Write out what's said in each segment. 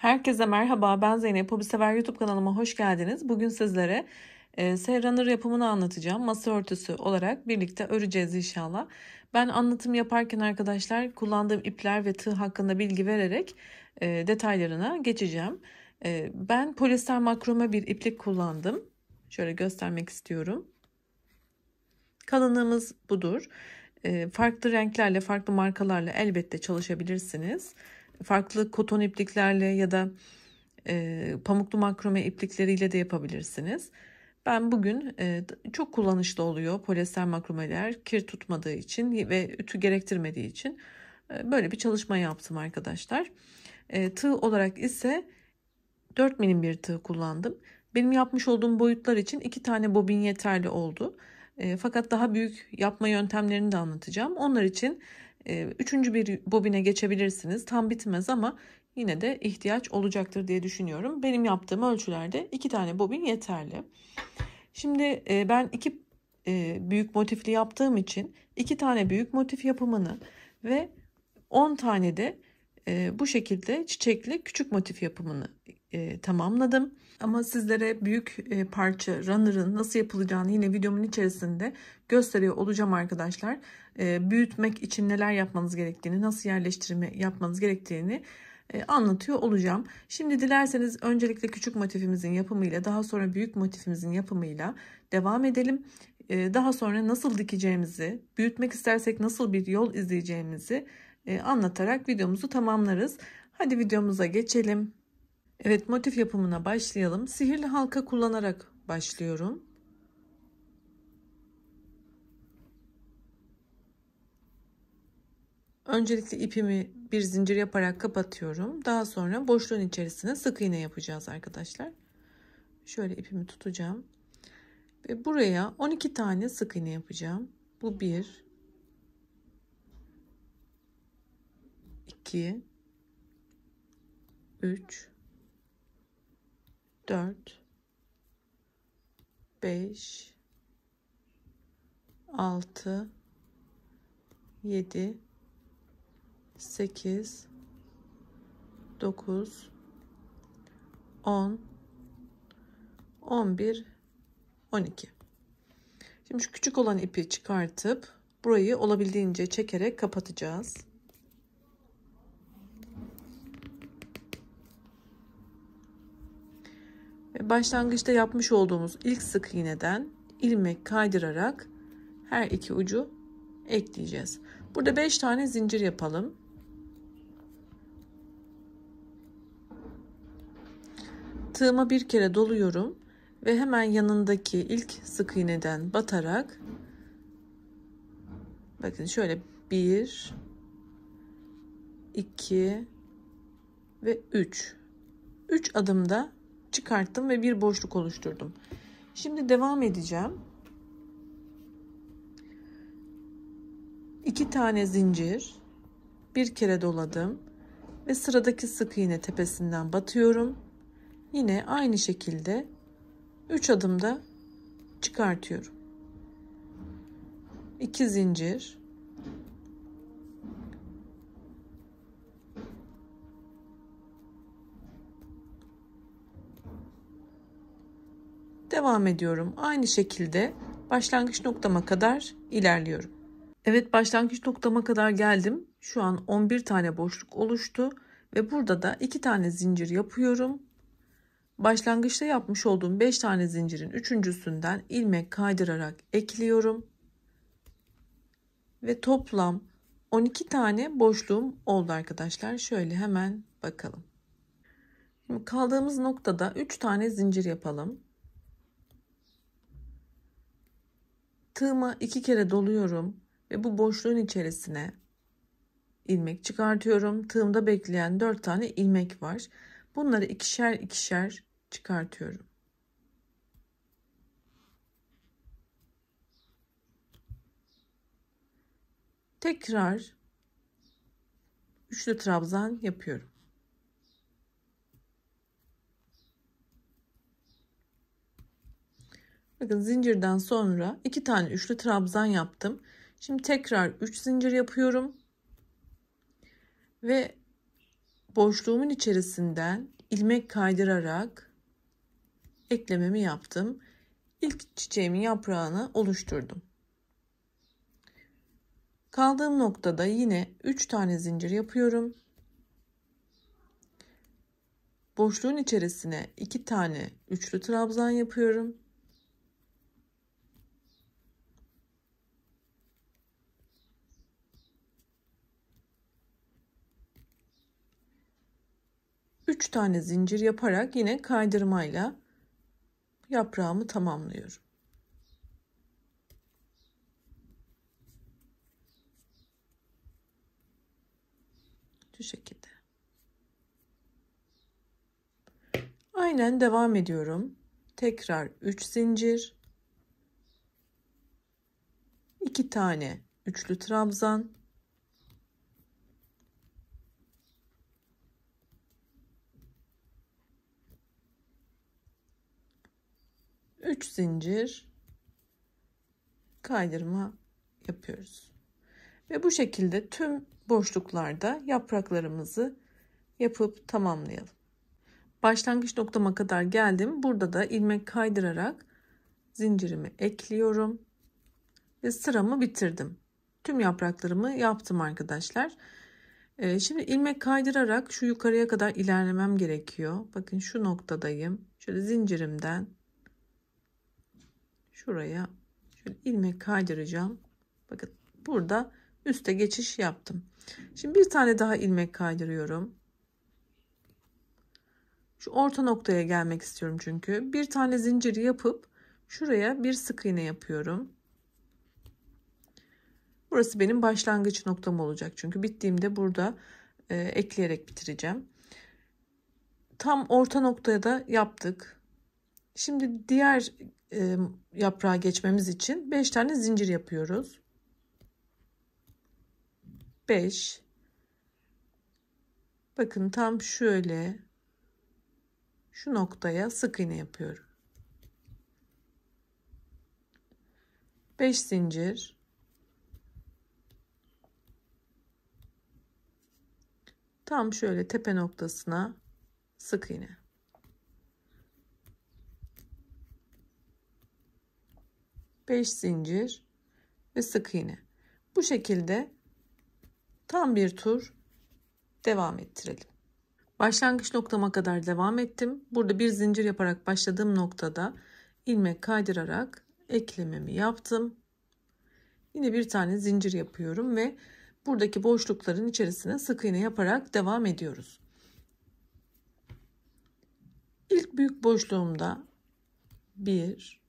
Herkese merhaba, ben Zeynep. Hobisever YouTube kanalıma hoş geldiniz. Bugün sizlere runner yapımını anlatacağım. Masa örtüsü olarak birlikte öreceğiz inşallah. Ben anlatım yaparken arkadaşlar kullandığım ipler ve tığ hakkında bilgi vererek detaylarına geçeceğim. Ben polyester makrome bir iplik kullandım. Şöyle göstermek istiyorum. Kalınlığımız budur. Farklı renklerle, farklı markalarla elbette çalışabilirsiniz. Farklı koton ipliklerle ya da pamuklu makrome iplikleriyle de yapabilirsiniz. Ben bugün çok kullanışlı oluyor polyester makromeler, kir tutmadığı için ve ütü gerektirmediği için böyle bir çalışma yaptım arkadaşlar. Tığ olarak ise 4 milim bir tığ kullandım. Benim yapmış olduğum boyutlar için 2 tane bobin yeterli oldu. Fakat daha büyük yapma yöntemlerini de anlatacağım. Onlar için üçüncü bir bobine geçebilirsiniz. Tam bitmez ama yine de ihtiyaç olacaktır diye düşünüyorum. Benim yaptığım ölçülerde 2 tane bobin yeterli. Şimdi ben 2 büyük motifli yaptığım için 2 tane büyük motif yapımını ve 10 tane de bu şekilde çiçekli küçük motif yapımını tamamladım. Ama sizlere büyük parça runner'ın nasıl yapılacağını yine videomun içerisinde gösteriyor olacağım arkadaşlar. Büyütmek için neler yapmanız gerektiğini, nasıl yerleştirme yapmanız gerektiğini anlatıyor olacağım. Şimdi dilerseniz öncelikle küçük motifimizin yapımıyla, daha sonra büyük motifimizin yapımıyla devam edelim. Daha sonra nasıl dikeceğimizi, büyütmek istersek nasıl bir yol izleyeceğimizi anlatarak videomuzu tamamlarız. Hadi videomuza geçelim. Evet, motif yapımına başlayalım. Sihirli halka kullanarak başlıyorum. Öncelikle ipimi bir zincir yaparak kapatıyorum. Daha sonra boşluğun içerisine sık iğne yapacağız arkadaşlar. Şöyle ipimi tutacağım. Ve buraya 12 tane sık iğne yapacağım. Bu 1, 2, 3, 4, 5, 6, 7, 8, 9, 10, 11, 12. Şimdi şu küçük olan ipi çıkartıp burayı olabildiğince çekerek kapatacağız. Ve başlangıçta yapmış olduğumuz ilk sık iğneden ilmek kaydırarak her iki ucu ekleyeceğiz. Burada 5 tane zincir yapalım. Tığıma bir kere doluyorum ve hemen yanındaki ilk sık iğneden batarak bakın şöyle 1, 2 ve 3 adımda çıkarttım ve bir boşluk oluşturdum. Şimdi devam edeceğim. 2 tane zincir, bir kere doladım ve sıradaki sık iğne tepesinden batıyorum. Yine aynı şekilde 3 adımda çıkartıyorum. 2 zincir, devam ediyorum. Aynı şekilde başlangıç noktama kadar ilerliyorum. Evet, başlangıç noktama kadar geldim. Şu an 11 tane boşluk oluştu ve burada da 2 tane zincir yapıyorum. Başlangıçta yapmış olduğum 5 tane zincirin üçüncüsünden ilmek kaydırarak ekliyorum. Ve toplam 12 tane boşluğum oldu arkadaşlar. Şöyle hemen bakalım. Şimdi kaldığımız noktada 3 tane zincir yapalım. Tığıma 2 kere doluyorum ve bu boşluğun içerisine ilmek çıkartıyorum. Tığımda bekleyen 4 tane ilmek var. Bunları ikişer ikişer çıkartıyorum. Tekrar üçlü trabzan yapıyorum. Bakın zincirden sonra 2 tane üçlü trabzan yaptım. Şimdi tekrar 3 zincir yapıyorum. Ve boşluğumun içerisinden ilmek kaydırarak eklememi yaptım. İlk çiçeğimin yaprağını oluşturdum. Kaldığım noktada yine 3 tane zincir yapıyorum. Boşluğun içerisine 2 tane üçlü trabzan yapıyorum. Üç tane zincir yaparak yine kaydırmayla yaprağımı tamamlıyorum. Şu şekilde. Aynen devam ediyorum. Tekrar 3 zincir. 2 tane üçlü trabzan. Üç zincir kaydırma yapıyoruz. Ve bu şekilde tüm boşluklarda yapraklarımızı yapıp tamamlayalım. Başlangıç noktama kadar geldim. Burada da ilmek kaydırarak zincirimi ekliyorum ve sıramı bitirdim. Tüm yapraklarımı yaptım arkadaşlar. Şimdi ilmek kaydırarak şu yukarıya kadar ilerlemem gerekiyor. Bakın şu noktadayım. Şöyle zincirimden şuraya şöyle ilmek kaydıracağım. Bakın burada üste geçiş yaptım. Şimdi bir tane daha ilmek kaydırıyorum. Şu orta noktaya gelmek istiyorum çünkü. Bir tane zincir yapıp şuraya bir sık iğne yapıyorum. Burası benim başlangıç noktam olacak. Çünkü bittiğimde burada ekleyerek bitireceğim. Tam orta noktaya da yaptık. Şimdi diğer yaprağa geçmemiz için 5 tane zincir yapıyoruz. 5. Bakın tam şöyle şu noktaya sık iğne yapıyorum. 5 zincir. Tam şöyle tepe noktasına sık iğne. Beş zincir ve sık iğne. Bu şekilde tam bir tur devam ettirelim. Başlangıç noktama kadar devam ettim. Burada bir zincir yaparak başladığım noktada ilmek kaydırarak eklememi yaptım. Yine bir tane zincir yapıyorum ve buradaki boşlukların içerisine sık iğne yaparak devam ediyoruz. İlk büyük boşluğumda 1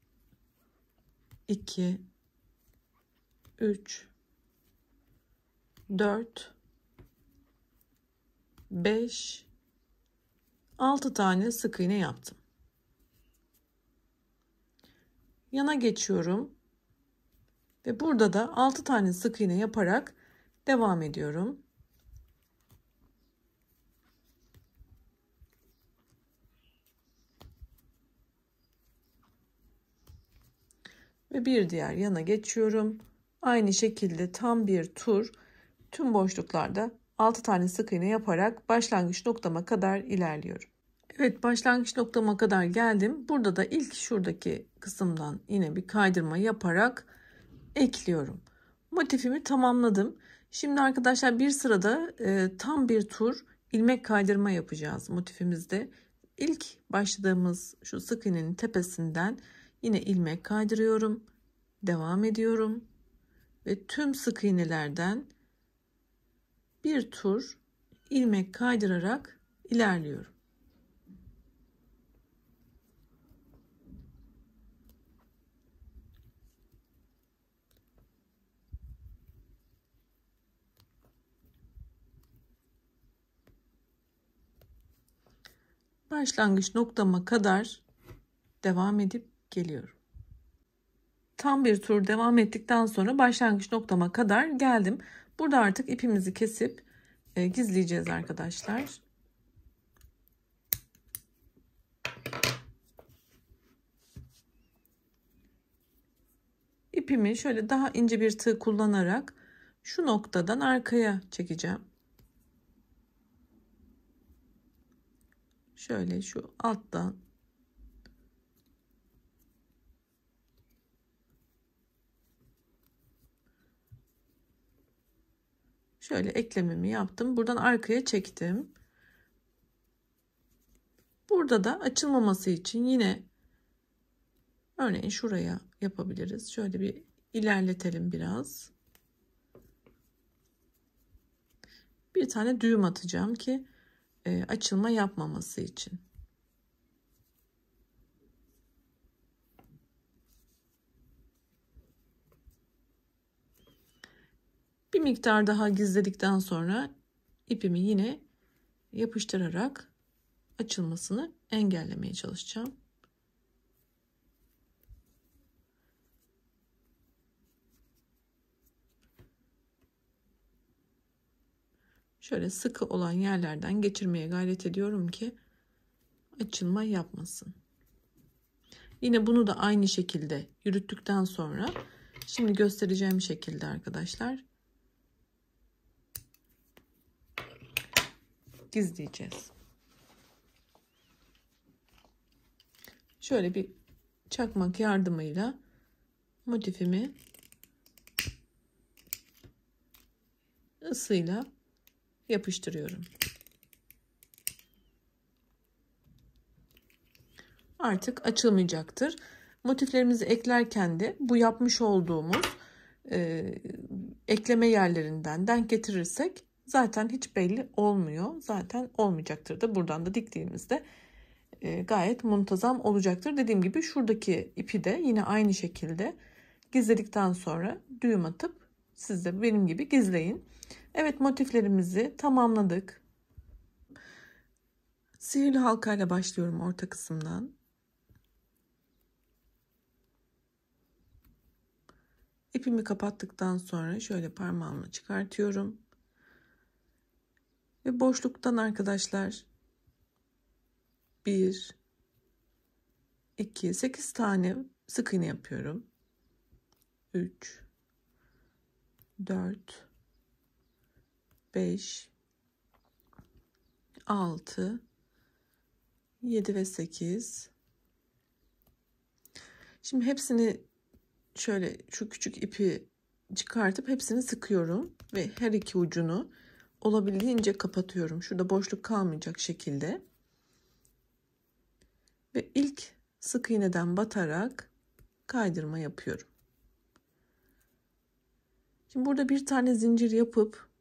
2 3 4 5 6 tane sık iğne yaptım. Yana geçiyorum ve burada da 6 tane sık iğne yaparak devam ediyorum. Ve bir diğer yana geçiyorum. Aynı şekilde tam bir tur tüm boşluklarda 6 tane sık iğne yaparak başlangıç noktama kadar ilerliyorum. Evet, başlangıç noktama kadar geldim. Burada da ilk şuradaki kısımdan yine bir kaydırma yaparak ekliyorum. Motifimi tamamladım. Şimdi arkadaşlar bir sırada tam bir tur ilmek kaydırma yapacağız motifimizde. İlk başladığımız şu sık iğnenin tepesinden yine ilmek kaydırıyorum. Devam ediyorum. Ve tüm sık iğnelerden bir tur ilmek kaydırarak ilerliyorum. Başlangıç noktama kadar devam edip geliyorum. Tam bir tur devam ettikten sonra başlangıç noktama kadar geldim. Burada artık ipimizi kesip gizleyeceğiz arkadaşlar. İpimi şöyle daha ince bir tığ kullanarak şu noktadan arkaya çekeceğim. şöyle şu alttan şöyle eklememi yaptım. Buradan arkaya çektim. Burada da açılmaması için yine örneğin şuraya yapabiliriz. Şöyle bir ilerletelim biraz. Bir tane düğüm atacağım ki açılma yapmaması için. Bir miktar daha gizledikten sonra ipimi yine yapıştırarak açılmasını engellemeye çalışacağım. Şöyle sıkı olan yerlerden geçirmeye gayret ediyorum ki açılma yapmasın. Yine bunu da aynı şekilde yürüttükten sonra şimdi göstereceğim şekilde arkadaşlar gizleyeceğiz. Şöyle bir çakmak yardımıyla motifimi ısıyla yapıştırıyorum. Artık açılmayacaktır. Motiflerimizi eklerken de bu yapmış olduğumuz ekleme yerlerinden denk getirirsek zaten hiç belli olmuyor. Zaten olmayacaktır da buradan da diktiğimizde gayet muntazam olacaktır. Dediğim gibi şuradaki ipi de yine aynı şekilde gizledikten sonra düğüm atıp siz de benim gibi gizleyin. Evet, motiflerimizi tamamladık. Sihirli halkayla başlıyorum orta kısımdan. İpimi kapattıktan sonra şöyle parmağımla çıkartıyorum. Ve boşluktan arkadaşlar 1 2 8 tane sık iğne yapıyorum. 3 4 5 6 7 ve 8. Şimdi hepsini şöyle şu küçük ipi çıkartıp hepsini sıkıyorum ve her iki ucunu olabildiğince kapatıyorum. Şurada boşluk kalmayacak şekilde. Ve ilk sık iğneden batarak kaydırma yapıyorum. Şimdi burada bir tane zincir yapıp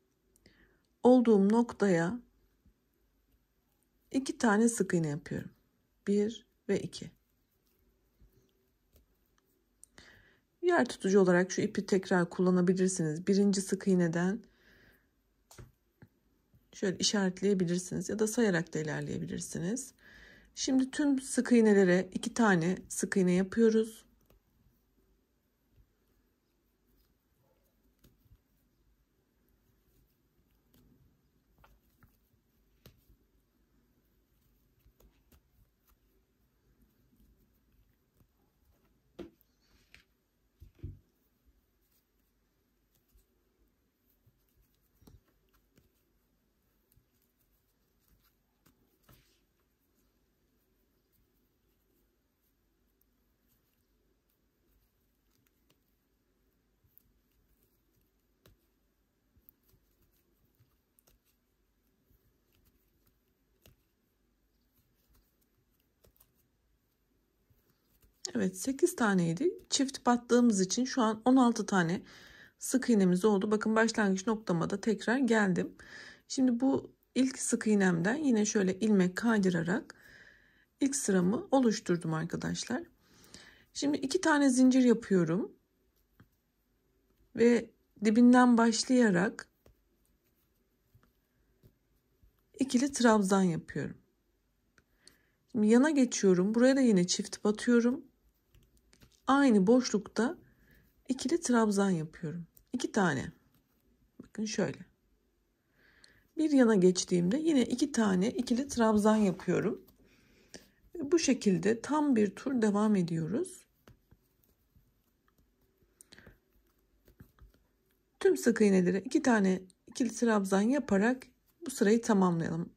olduğum noktaya 2 tane sık iğne yapıyorum. 1 ve 2. Yer tutucu olarak şu ipi tekrar kullanabilirsiniz. Birinci sık iğneden şöyle işaretleyebilirsiniz ya da sayarak da ilerleyebilirsiniz. Şimdi tüm sık iğnelere 2 tane sık iğne yapıyoruz. Evet, 8 taneydi. Çift battığımız için şu an 16 tane sık iğnemiz oldu. Bakın başlangıç noktama da tekrar geldim. Şimdi bu ilk sık iğnemden yine şöyle ilmek kaydırarak ilk sıramı oluşturdum arkadaşlar. Şimdi 2 tane zincir yapıyorum. Ve dibinden başlayarak ikili trabzan yapıyorum. Şimdi yana geçiyorum. Buraya da yine çift batıyorum. Aynı boşlukta ikili trabzan yapıyorum. 2 tane. Bakın şöyle. Bir yana geçtiğimde yine 2 tane ikili trabzan yapıyorum. Bu şekilde tam bir tur devam ediyoruz. Tüm sık iğnelere 2 tane ikili trabzan yaparak bu sırayı tamamlayalım.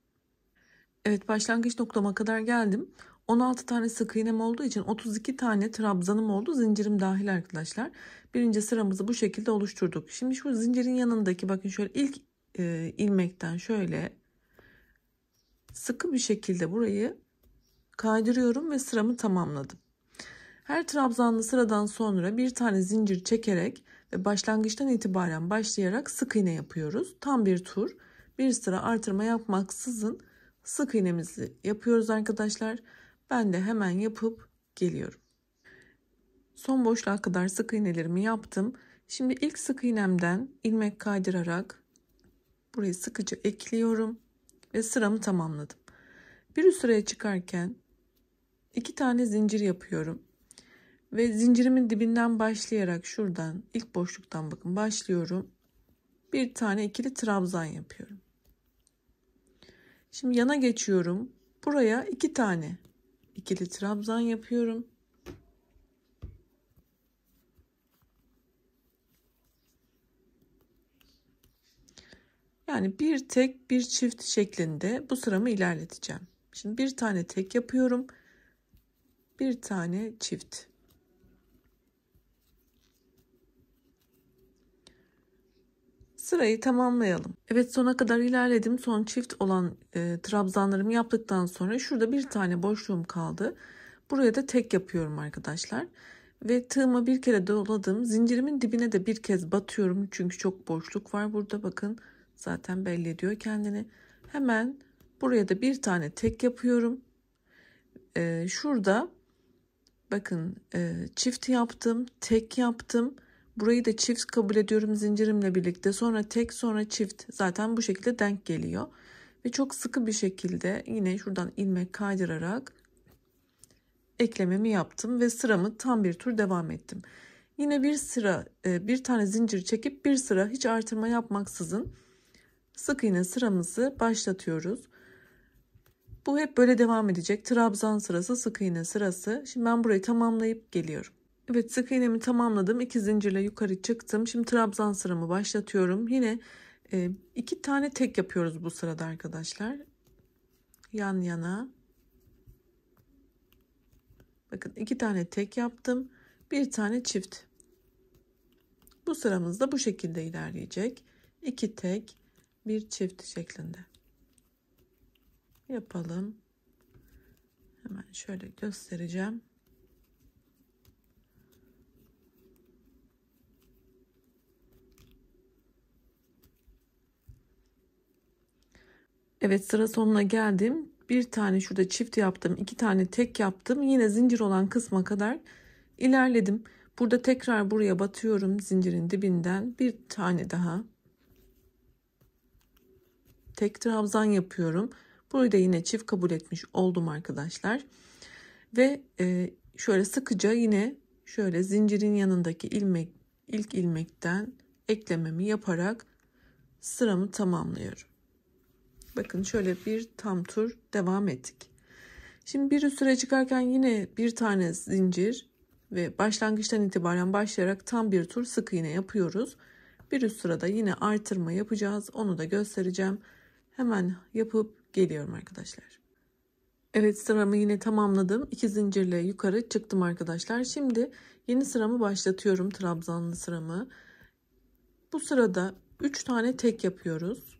Evet, başlangıç noktama kadar geldim. 16 tane sık iğnem olduğu için 32 tane trabzanım oldu. Zincirim dahil arkadaşlar. Birinci sıramızı bu şekilde oluşturduk. Şimdi şu zincirin yanındaki bakın şöyle ilk ilmekten şöyle sıkı bir şekilde burayı kaydırıyorum ve sıramı tamamladım. Her trabzanlı sıradan sonra bir tane zincir çekerek ve başlangıçtan itibaren başlayarak sık iğne yapıyoruz. Tam bir tur, bir sıra artırma yapmaksızın sık iğnemizi yapıyoruz arkadaşlar. Ben de hemen yapıp geliyorum. Son boşluğa kadar sık iğnelerimi yaptım. Şimdi ilk sık iğnemden ilmek kaydırarak burayı sıkıca ekliyorum ve sıramı tamamladım. Bir üst sıraya çıkarken 2 tane zincir yapıyorum. Ve zincirimin dibinden başlayarak şuradan ilk boşluktan bakın başlıyorum. Bir tane ikili trabzan yapıyorum. Şimdi yana geçiyorum. Buraya 2 tane ikili trabzan yapıyorum. Yani bir tek bir çift şeklinde bu sıramı ilerleteceğim. Şimdi bir tane tek yapıyorum. Bir tane çift. Sırayı tamamlayalım. Evet, sona kadar ilerledim. Son çift olan trabzanlarımı yaptıktan sonra şurada bir tane boşluğum kaldı. Buraya da tek yapıyorum arkadaşlar. Ve tığıma bir kere doladım. Zincirimin dibine de bir kez batıyorum. Çünkü çok boşluk var burada, bakın. Zaten belli ediyor kendini. Hemen buraya da bir tane tek yapıyorum. Şurada bakın çift yaptım, tek yaptım. Burayı da çift kabul ediyorum zincirimle birlikte. Sonra tek, sonra çift. Zaten bu şekilde denk geliyor. Ve çok sıkı bir şekilde yine şuradan ilmek kaydırarak eklememi yaptım ve sıramı tam bir tur devam ettim. Yine bir sıra bir tane zincir çekip bir sıra hiç artırma yapmaksızın sık iğne sıramızı başlatıyoruz. Bu hep böyle devam edecek. Trabzan sırası, sık iğne sırası. Şimdi ben burayı tamamlayıp geliyorum. Evet, sık iğnemi tamamladım. 2 zincirle yukarı çıktım. Şimdi trabzan sıramı başlatıyorum. Yine 2 tane tek yapıyoruz bu sırada arkadaşlar. Yan yana. Bakın 2 tane tek yaptım. Bir tane çift. Bu sıramız da bu şekilde ilerleyecek. 2 tek, bir çift şeklinde. Yapalım. Hemen şöyle göstereceğim. Evet, sıra sonuna geldim. Bir tane şurada çift yaptım. 2 tane tek yaptım. Yine zincir olan kısma kadar ilerledim. Burada tekrar buraya batıyorum. Zincirin dibinden bir tane daha. Tek trabzan yapıyorum. Burayı da yine çift kabul etmiş oldum arkadaşlar. Ve şöyle sıkıca yine şöyle zincirin yanındaki ilk ilmekten eklememi yaparak sıramı tamamlıyorum. Bakın şöyle bir tam tur devam ettik. Şimdi bir üst sıraya çıkarken yine bir tane zincir ve başlangıçtan itibaren başlayarak tam bir tur sık iğne yapıyoruz. Bir üst sırada yine artırma yapacağız. Onu da göstereceğim. Hemen yapıp geliyorum arkadaşlar. Evet, sıramı yine tamamladım. 2 zincirle yukarı çıktım arkadaşlar. Şimdi yeni sıramı başlatıyorum. Trabzanlı sıramı. Bu sırada 3 tane tek yapıyoruz.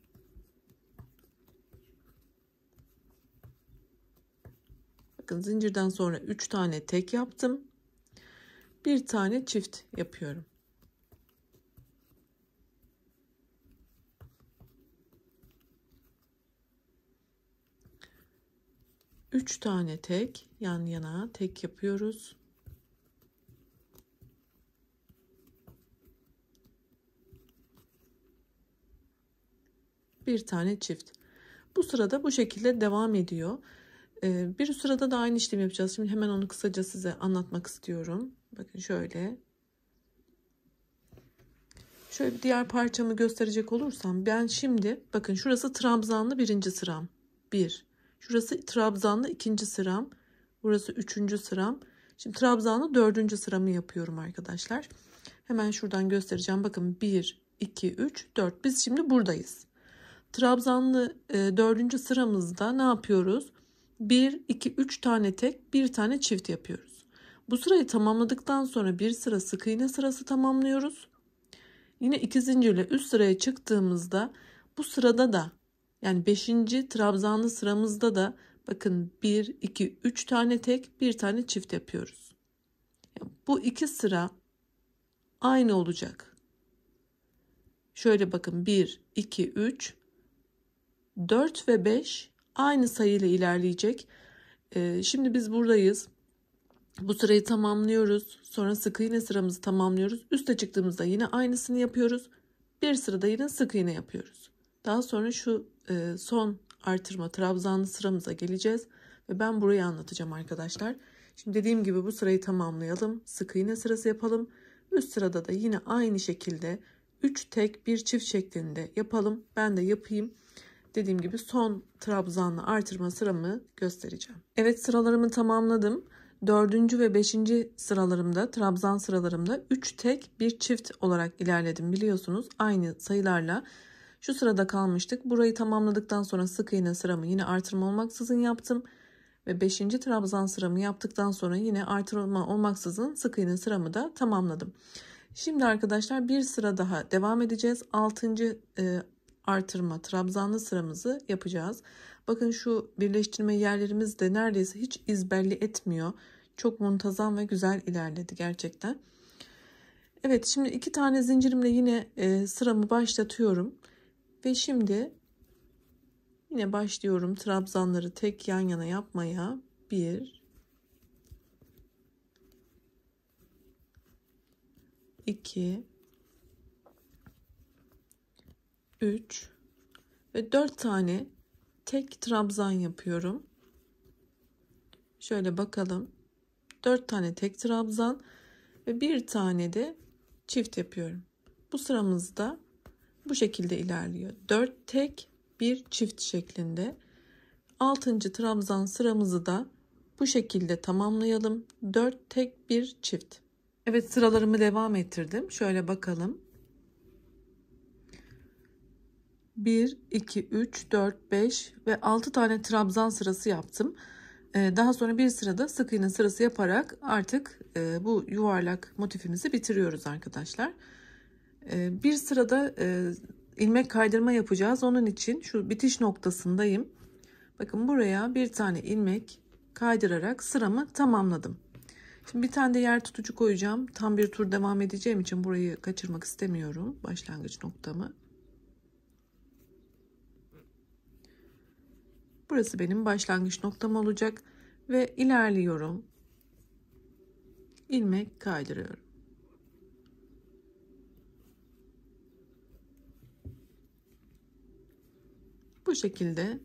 Bakın zincirden sonra 3 tane tek yaptım. Bir tane çift yapıyorum. Üç tane tek yan yana tek yapıyoruz. Bir tane çift. Bu sırada bu şekilde devam ediyor. Bir sırada da aynı işlemi yapacağız. Şimdi hemen onu kısaca size anlatmak istiyorum. Bakın şöyle. Şöyle bir diğer parçamı gösterecek olursam ben şimdi bakın şurası trabzanlı birinci sıram. 1. Şurası trabzanlı ikinci sıram. Burası üçüncü sıram. Şimdi trabzanlı dördüncü sıramı yapıyorum arkadaşlar. Hemen şuradan göstereceğim. Bakın 1, 2, 3, 4. Biz şimdi buradayız. Trabzanlı 4. sıramızda ne yapıyoruz? 1, 2, 3 tane tek, bir tane çift yapıyoruz. Bu sırayı tamamladıktan sonra bir sıra sık iğne sırası tamamlıyoruz. Yine 2 zincirle üst sıraya çıktığımızda bu sırada da yani 5. trabzanlı sıramızda da bakın 1, 2, 3 tane tek, bir tane çift yapıyoruz. Bu iki sıra aynı olacak. Şöyle bakın 1, 2, 3, 4 ve 5 aynı sayıyla ilerleyecek. Şimdi biz buradayız. Bu sırayı tamamlıyoruz. Sonra sık iğne sıramızı tamamlıyoruz. Üste çıktığımızda yine aynısını yapıyoruz. Bir sırada yine sık iğne yapıyoruz. Daha sonra şu son artırma trabzanlı sıramıza geleceğiz. Ve ben burayı anlatacağım arkadaşlar. Şimdi dediğim gibi bu sırayı tamamlayalım. Sık iğne sırası yapalım. Üst sırada da yine aynı şekilde 3 tek 1 çift şeklinde yapalım. Ben de yapayım. Dediğim gibi son trabzanlı artırma sıramı göstereceğim. Evet, sıralarımı tamamladım. 4. ve 5. sıralarımda, trabzan sıralarımda 3 tek 1 çift olarak ilerledim, biliyorsunuz. Aynı sayılarla şu sırada kalmıştık. Burayı tamamladıktan sonra sık iğne sıramı yine artırma olmaksızın yaptım. Ve 5. trabzan sıramı yaptıktan sonra yine artırma olmaksızın sık iğne sıramı da tamamladım. Şimdi arkadaşlar bir sıra daha devam edeceğiz. 6. artırma trabzanlı sıramızı yapacağız. Bakın şu birleştirme yerlerimiz de neredeyse hiç iz belli etmiyor. Çok muntazam ve güzel ilerledi gerçekten. Evet, şimdi 2 tane zincirimle yine sıramı başlatıyorum. Ve şimdi yine başlıyorum trabzanları tek yan yana yapmaya. 1, 2, 3 ve 4 tane tek trabzan yapıyorum. Şöyle bakalım. 4 tane tek trabzan ve bir tane de çift yapıyorum. Bu sıramızda bu şekilde ilerliyor. 4 tek 1 çift şeklinde. 6. trabzan sıramızı da bu şekilde tamamlayalım. 4 tek 1 çift. Evet, sıralarımı devam ettirdim. Şöyle bakalım. 1, 2, 3, 4, 5 ve 6 tane trabzan sırası yaptım. Daha sonra bir sırada sık iğne sırası yaparak artık bu yuvarlak motifimizi bitiriyoruz arkadaşlar. Bir sırada ilmek kaydırma yapacağız. Onun için şu bitiş noktasındayım. Bakın buraya bir tane ilmek kaydırarak sıramı tamamladım. Şimdi bir tane de yer tutucu koyacağım. Tam bir tur devam edeceğim için burayı kaçırmak istemiyorum. Başlangıç noktamı. Burası benim başlangıç noktam olacak ve ilerliyorum. İlmek kaydırıyorum. Bu şekilde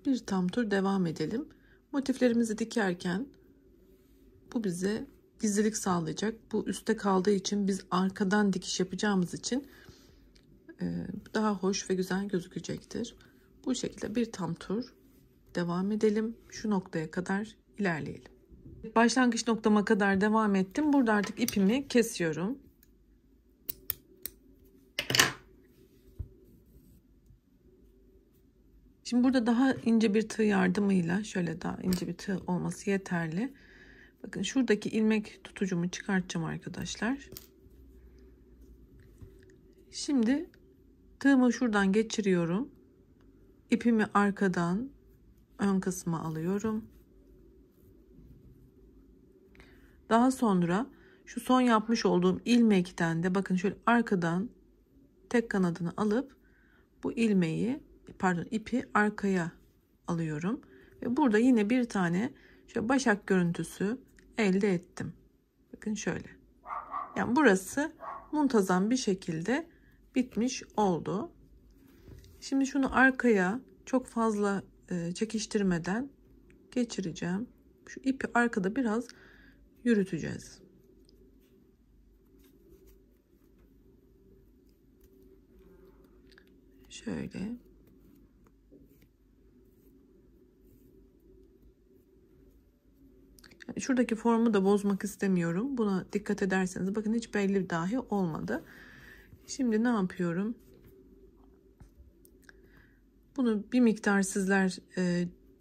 bir tam tur devam edelim. Motiflerimizi dikerken bu bize gizlilik sağlayacak. Bu üstte kaldığı için biz arkadan dikiş yapacağımız için daha hoş ve güzel gözükecektir. Bu şekilde bir tam tur devam edelim. Şu noktaya kadar ilerleyelim. Başlangıç noktama kadar devam ettim. Burada artık ipimi kesiyorum. Şimdi burada daha ince bir tığ yardımıyla, şöyle daha ince bir tığ olması yeterli. Bakın şuradaki ilmek tutucumu çıkartacağım arkadaşlar. Şimdi tığımı şuradan geçiriyorum. İpimi arkadan ön kısma alıyorum. Daha sonra şu son yapmış olduğum ilmekten de bakın şöyle arkadan tek kanadını alıp bu ipi arkaya alıyorum. Ve burada yine bir tane şöyle başak görüntüsü elde ettim. Bakın şöyle. Yani burası muntazam bir şekilde bitmiş oldu. Şimdi şunu arkaya çok fazla çekiştirmeden geçireceğim. Şu ipi arkada biraz yürüteceğiz. Şöyle. Yani şuradaki formu da bozmak istemiyorum. Buna dikkat ederseniz bakın hiç belli dahi olmadı. Şimdi ne yapıyorum? Bunu bir miktar sizler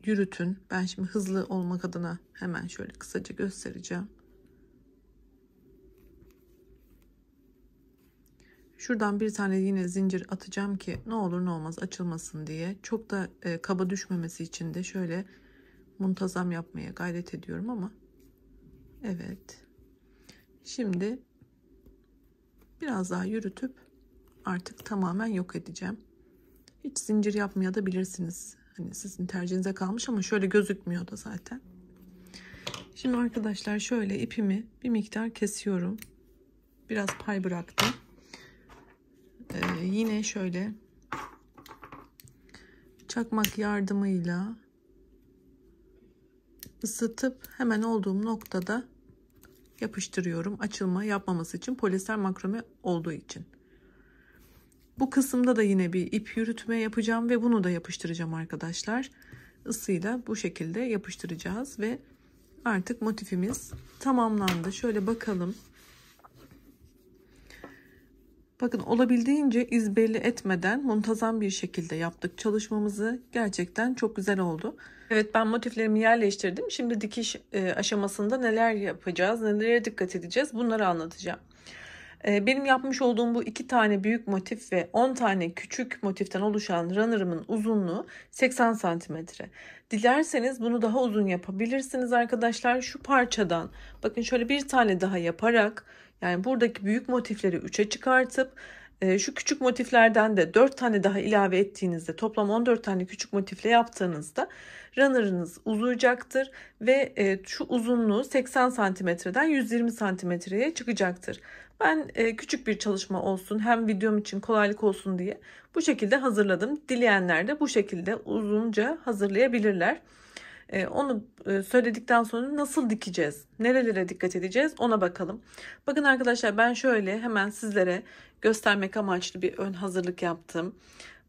yürütün. Ben şimdi hızlı olmak adına hemen şöyle kısaca göstereceğim. Şuradan bir tane yine zincir atacağım ki ne olur ne olmaz açılmasın diye. Çok da kaba düşmemesi için de şöyle muntazam yapmaya gayret ediyorum ama evet. Şimdi biraz daha yürütüp artık tamamen yok edeceğim. Hiç zincir yapmaya da bilirsiniz. Hani sizin tercihinize kalmış ama şöyle gözükmüyor da zaten. Şimdi arkadaşlar şöyle ipimi bir miktar kesiyorum. Biraz pay bıraktım. Yine şöyle çakmak yardımıyla ısıtıp hemen olduğum noktada yapıştırıyorum. Açılma yapmaması için, polyester makrome olduğu için. Bu kısımda da yine bir ip yürütme yapacağım ve bunu da yapıştıracağım arkadaşlar. Isıyla bu şekilde yapıştıracağız ve artık motifimiz tamamlandı. Şöyle bakalım. Bakın olabildiğince iz belli etmeden muntazam bir şekilde yaptık çalışmamızı. Gerçekten çok güzel oldu. Evet, ben motiflerimi yerleştirdim. Şimdi dikiş aşamasında neler yapacağız, nelere dikkat edeceğiz bunları anlatacağım. Benim yapmış olduğum bu 2 tane büyük motif ve 10 tane küçük motiften oluşan runner'ımın uzunluğu 80 santimetre. Dilerseniz bunu daha uzun yapabilirsiniz arkadaşlar. Şu parçadan bakın şöyle bir tane daha yaparak, yani buradaki büyük motifleri 3'e çıkartıp şu küçük motiflerden de 4 tane daha ilave ettiğinizde toplam 14 tane küçük motifle yaptığınızda runner'ınız uzayacaktır ve şu uzunluğu 80 santimetreden 120 santimetreye çıkacaktır. Ben küçük bir çalışma olsun, hem videom için kolaylık olsun diye bu şekilde hazırladım. Dileyenler de bu şekilde uzunca hazırlayabilirler. Onu söyledikten sonra nasıl dikeceğiz, nerelere dikkat edeceğiz ona bakalım. Bakın arkadaşlar, ben şöyle hemen sizlere göstermek amaçlı bir ön hazırlık yaptım.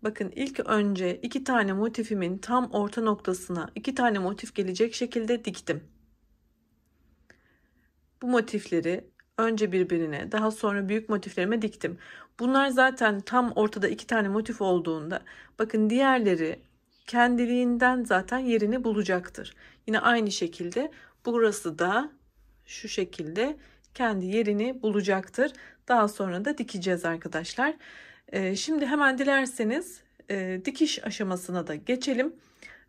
Bakın ilk önce 2 tane motifimin tam orta noktasına 2 tane motif gelecek şekilde diktim. Bu motifleri önce birbirine, daha sonra büyük motiflerime diktim. Bunlar zaten tam ortada 2 tane motif olduğunda bakın diğerleri kendiliğinden zaten yerini bulacaktır. Yine aynı şekilde burası da şu şekilde kendi yerini bulacaktır. Daha sonra da dikeceğiz arkadaşlar. Şimdi hemen dilerseniz dikiş aşamasına da geçelim.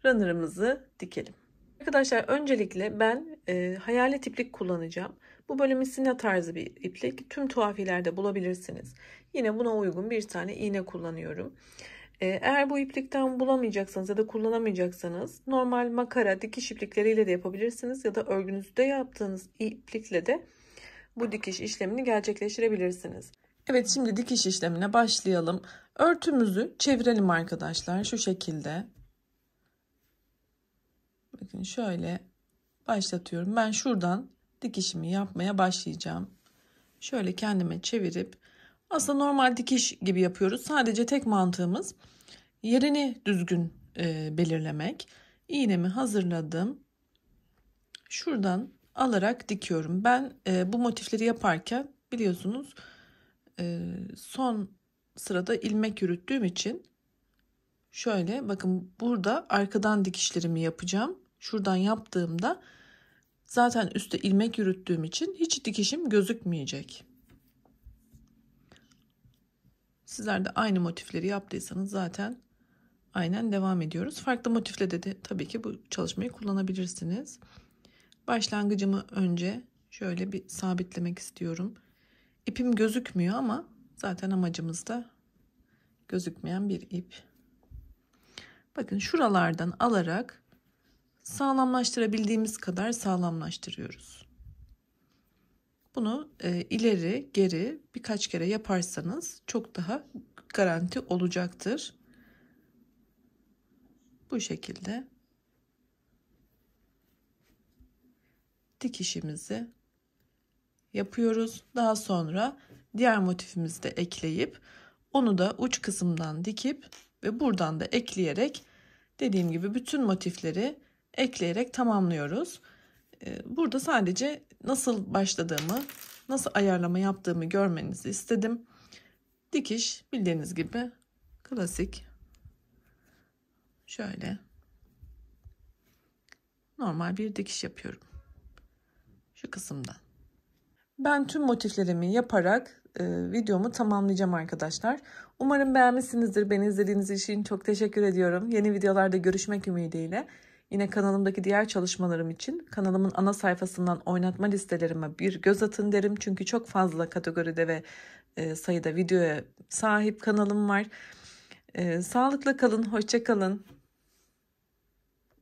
Runner'ımızı dikelim. Arkadaşlar öncelikle ben hayalet iplik kullanacağım. Bu böyle misina tarzı bir iplik. Tüm tuhafilerde bulabilirsiniz. Yine buna uygun bir tane iğne kullanıyorum. Eğer bu iplikten bulamayacaksanız ya da kullanamayacaksanız normal makara dikiş iplikleriyle de yapabilirsiniz. Ya da örgünüzde yaptığınız iplikle de bu dikiş işlemini gerçekleştirebilirsiniz. Evet, şimdi dikiş işlemine başlayalım. Örtümüzü çevirelim arkadaşlar şu şekilde. Bakın şöyle başlatıyorum. Ben şuradan dikişimi yapmaya başlayacağım. Şöyle kendime çevirip, aslında normal dikiş gibi yapıyoruz. Sadece tek mantığımız yerini düzgün belirlemek. İğnemi hazırladım. Şuradan alarak dikiyorum. Ben bu motifleri yaparken biliyorsunuz son sırada ilmek yürüttüğüm için şöyle bakın, burada arkadan dikişlerimi yapacağım. Şuradan yaptığımda zaten üstte ilmek yürüttüğüm için hiç dikişim gözükmeyecek. Sizler de aynı motifleri yaptıysanız zaten aynen devam ediyoruz. Farklı motifle de tabii ki bu çalışmayı kullanabilirsiniz. Başlangıcımı önce şöyle bir sabitlemek istiyorum. İpim gözükmüyor ama zaten amacımız da gözükmeyen bir ip. Bakın şuralardan alarak sağlamlaştırabildiğimiz kadar sağlamlaştırıyoruz. Bunu ileri geri birkaç kere yaparsanız çok daha garanti olacaktır. Bu şekilde dikişimizi yapıyoruz. Daha sonra diğer motifimizi de ekleyip onu da uç kısımdan dikip ve buradan da ekleyerek, dediğim gibi bütün motifleri ekleyerek tamamlıyoruz. Burada sadece nasıl başladığımı, nasıl ayarlama yaptığımı görmenizi istedim. Dikiş bildiğiniz gibi klasik. şöyle normal bir dikiş yapıyorum şu kısımdan. Ben tüm motiflerimi yaparak videomu tamamlayacağım arkadaşlar. Umarım beğenmişsinizdir. Beni izlediğiniz için çok teşekkür ediyorum. Yeni videolarda görüşmek ümidiyle. Yine kanalımdaki diğer çalışmalarım için kanalımın ana sayfasından oynatma listelerime bir göz atın derim. Çünkü çok fazla kategoride ve sayıda videoya sahip kanalım var. Sağlıkla kalın, hoşça kalın.